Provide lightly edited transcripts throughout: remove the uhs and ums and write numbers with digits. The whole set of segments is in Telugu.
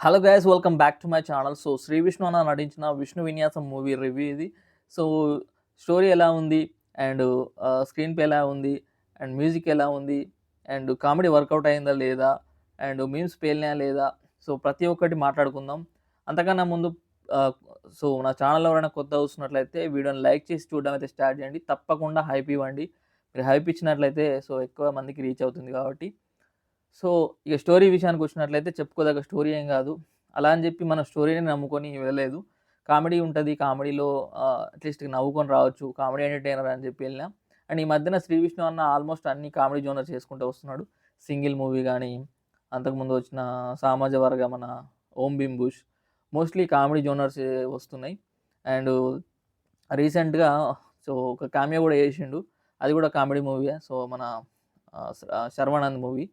Hello guys, welcome back to my channel. So Sri Vishnu అన్న నటించిన విష్ణు విన్యాసం మూవీ రివ్యూ ఇది. సో స్టోరీ ఎలా ఉంది, అండ్ స్క్రీన్ ప్లే ఎలా ఉంది, అండ్ మ్యూజిక్ ఎలా ఉంది, అండ్ కామెడీ వర్కౌట్ అయిందా లేదా, అండ్ మీమ్స్ పేలినా లేదా, సో ప్రతి ఒక్కటి మాట్లాడుకుందాం. అంతకన్నా ముందు నా ఛానల్లో ఎవరైనా కొత్త వస్తున్నట్లయితే వీడియోని లైక్ చేసి చూడడం అయితే స్టార్ట్ చేయండి. తప్పకుండా హైప్ ఇవ్వండి. మీరు హైప్ ఇచ్చినట్లయితే సో ఎక్కువ మందికి రీచ్ అవుతుంది కాబట్టి. సో, ఇక స్టోరీ విషయానికొచ్చినట్లయితే చెప్పుకోదగ్గ స్టోరీ ఏం గాదు. అలా అని జెప్పి మన స్టోరీని నమ్ముకొని వెళ్ళలేదు. కామెడీ ఉంటది. కామెడీలో అట్‌లీస్ట్ నవ్వుకొని రావచ్చు. కామెడీ ఎంటర్‌టైనర్ అని జెప్పి ఎళ్ళినా. అండ్ ఈ మధ్యన 'శ్రీ విష్ణు' అన్న ఆల్మోస్ట్ అన్ని కామెడీ జోనర్ చేసుకుంటూ వస్తున్నాడు. 'సింగిల్' మూవీ గానీ, అంతకుముందు వచ్చిన 'సామాజ వర్గమన', 'ఓం భీమ్ బుష్' మోస్ట్‌లీ కామెడీ జోనర్సే వస్తున్నాయి. అండ్ రీసెంట్‌గా ఒక క్యామియో గూడా చేసిండు. అది గూడా కామెడీ మూవీయే. సో, మన 'శర్వానంద్' మూవీ.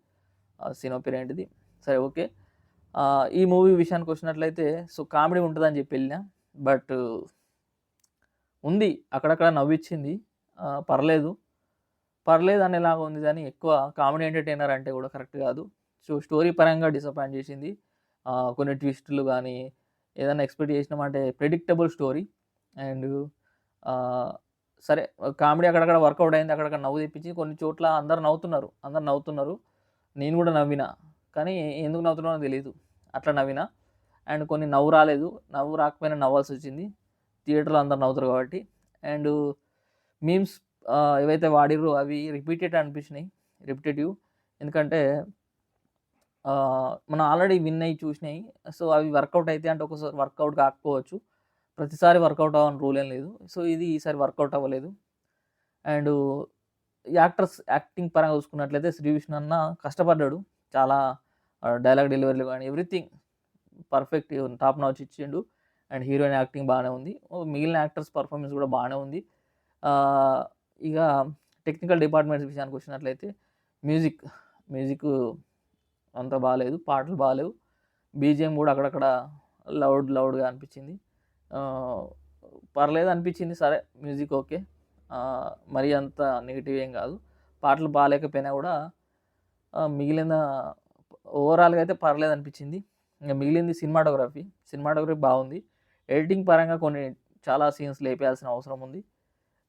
సినిమా పేరేంటిది? సరే, ఓకే. ఈ మూవీ విషయానికొచ్చినట్లయితే సో కామెడీ ఉంటదని జెప్పి ఎళ్ళినా. బట్ ఉంది. అక్కడక్కడ నవ్విచ్చింది. పర్లేదు. పర్లేదనేలాగా ఉంది గానీ ఎక్కువ కామెడీ ఎంటర్‌టైనర్ అంటే గూడా కరెక్ట్ గాదు. సో స్టోరీ పరంగా డిసప్పాయింట్ జేసింది. కొన్ని ట్విస్టులు గానీ, ఏదన్నా ఎక్స్‌పెక్ట్ చేసినామంటే ప్రెడిక్టబుల్ స్టోరీ. అండ్ ఆహ్, సరే, కామెడీ అక్కడక్కడ వర్కౌట్ అయింది. అక్కడక్కడ నవ్వు తెప్పించింది. కొన్ని చోట్ల అందరూ నవ్వుతున్నారు. నేను గూడా నవ్వినా. కానీ ఎందుకు నవ్వుతున్నానో తెలీదు. అట్లా నవ్వినా. అండ్ కొన్ని నవ్వు రాలేదు. నవ్వు రాకపోయినా నవ్వాల్సొచ్చింది. థియేటర్‌లో అందరూ నవ్వుతారు కాబట్టి. అండ్ మీమ్స్ ఏవైతే వాడిర్రో అవి రిపీటెడ్ అనిపించినాయి. రిపిటేటివ్. ఎందుకంటే మనం ఆల్రెడీ విన్నయి, చూసినయి. సో అవి వర్కౌట్ అయితాయి అంటే ఒక్కోసారి వర్కౌట్ కాకపోవచ్చు. ప్రతిసారి వర్కౌట్ అవ్వని రూల్ ఏం లేదు. సో ఇది ఈసారి వర్కౌట్ అవ్వలేదు. అండ్ యాక్టింగ్ పరంగా చూసుకున్నట్లయితే 'శ్రీ విష్ణు' అన్న కష్టపడ్డాడు. చాలా డైలాగ్ డెలివరీలు గాని ఎవ్రీథింగ్ పర్ఫెక్ట్, టాప్ నాచ్ ఇచ్చిండు. అండ్ హీరోయిన్ యాక్టింగ్ బానే ఉంది. మిగిలిన యాక్టర్స్ పర్ఫార్మెన్స్ కూడా బానే ఉంది. ఇక టెక్నికల్ డిపార్ట్మెంట్స్ విషయానికొచ్చినట్లయితే మ్యూజిక్, మ్యూజిక్ అంత బాలేదు. పాటలు బాలేవు. బీజీఎం కూడా అక్కడక్కడ లౌడ్‌గా అనిపించింది. పర్లేదు అనిపించింది. సరే, మ్యూజిక్ ఓకే. మరీ అంత నెగెటివ్ ఏం కాదు. పాటలు బాలేకపోయినా కూడా మిగిలిన ఓవరాల్‌గా అయితే పర్లేదనిపించింది. ఇంక మిగిలింది సినిమాటోగ్రఫీ బాగుంది. ఎడిటింగ్ పరంగా కొన్ని చాలా సీన్స్ లేపేయాల్సిన అవసరం ఉంది.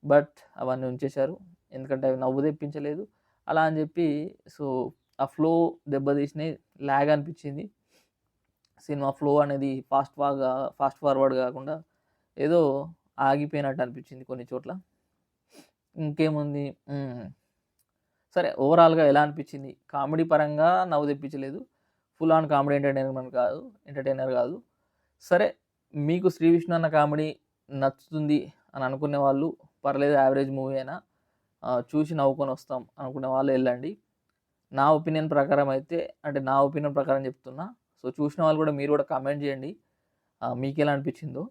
బట్ అవన్నీ ఉంచేశారు. ఎందుకంటే అవి నవ్వు తెప్పించలేదు. అలా అని చెప్పి సో ఆ ఫ్లో దెబ్బతీసినాయి. లాగ్ అనిపించింది. సినిమా ఫ్లో అనేది ఫాస్ట్ ఫార్వర్డ్ కాకుండా ఏదో ఆగిపోయినట్టు అనిపించింది కొన్ని చోట్ల. ఇంకేముంది, సరే, ఓవరాల్‌గా ఎలా అనిపించింది? కామెడీ పరంగా నవ్వు తెప్పించలేదు. ఫుల్ ఆన్ కామెడీ ఎంటర్‌టైనర్ కాదు. సరే, మీకు 'శ్రీ విష్ణు' అన్న కామెడీ నచ్చుతుంది అని అనుకునే వాళ్ళు పర్లేదు, యావరేజ్ మూవీ అయినా చూసి నవ్వుకొనొస్తాం అనుకునే వాళ్ళు ఎళ్ళండి. నా ఒపీనియన్ ప్రకారం అయితే, అంటే నా ఒపీనియన్ ప్రకారం చెప్తున్నా. సో చూసిన వాళ్ళు కూడా మీరు కూడా కామెంట్ చేయండి. మీకెలా అనిపించిందో.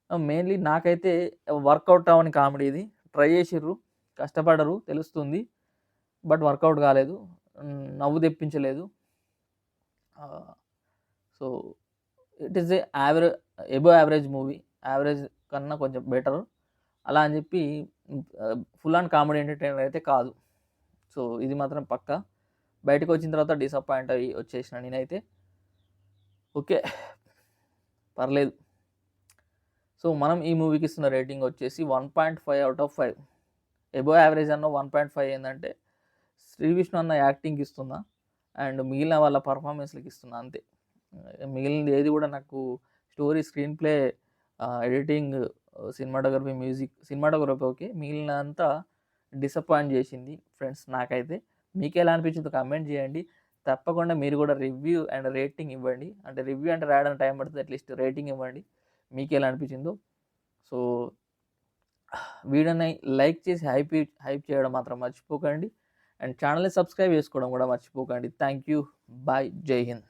మెయిన్‌లీ నాకైతే వర్కౌట్ అవ్వని కామెడీ ఇది. ట్రై చేసిర్రు, కష్టపడ్డరు తెలుస్తుంది. బట్ వర్కౌట్ కాలేదు. నవ్వు తెప్పించలేదు. So it is above average movie. Average కన్నా కొంచెం బెటర్. అలా అని చెప్పి ఫుల్ ఆన్ కామెడీ ఎంటర్‌టైనర్ అయితే కాదు. సో ఇది మాత్రం పక్కా. బయటకొచ్చిన తర్వాత డిసప్పాయింట్ అయ్యి వచ్చేసిన నేనైతే. ఓకే, పర్లేదు. సో మనం ఈ మూవీకి ఇస్తున్న రేటింగ్ వచ్చేసి 1.5 ఔట్ ఆఫ్ 5. ఎబోవ్ యావరేజ్ అన్న 1.5 ఏందంటే 'శ్రీ విష్ణు' అన్న యాక్టింగ్‌కి ఇస్తున్నా. అండ్ మిగిలిన వాళ్ళ పర్ఫార్మెన్స్‌లకి ఇస్తున్నా అంతే. మిగిలినది ఏది కూడా నాకు story, screen play, editing, cinematography okay. మిగిలినదంతా డిసప్పాయింట్ చేసింది ఫ్రెండ్స్ నాకైతే. మీకెలా అనిపించిందో కామెంట్ చేయండి. తప్పకుండా మీరు కూడా రివ్యూ అండ్ రేటింగ్ ఇవ్వండి. అంటే రివ్యూ అంటే రాయడానికి టైం పడుతుంది. అట్‌లీస్ట్ రేటింగ్ ఇవ్వండి. మీకెలా అనిపించిందో. సో వీడియోని లైక్ చేసి హైప్ చేయడం మాత్రం మర్చిపోకండి. అండ్ ఛానల్‌ని సబ్స్క్రైబ్ చేసుకోవడం కూడా మర్చిపోకండి. Thank you. బాయ్. జై హింద్.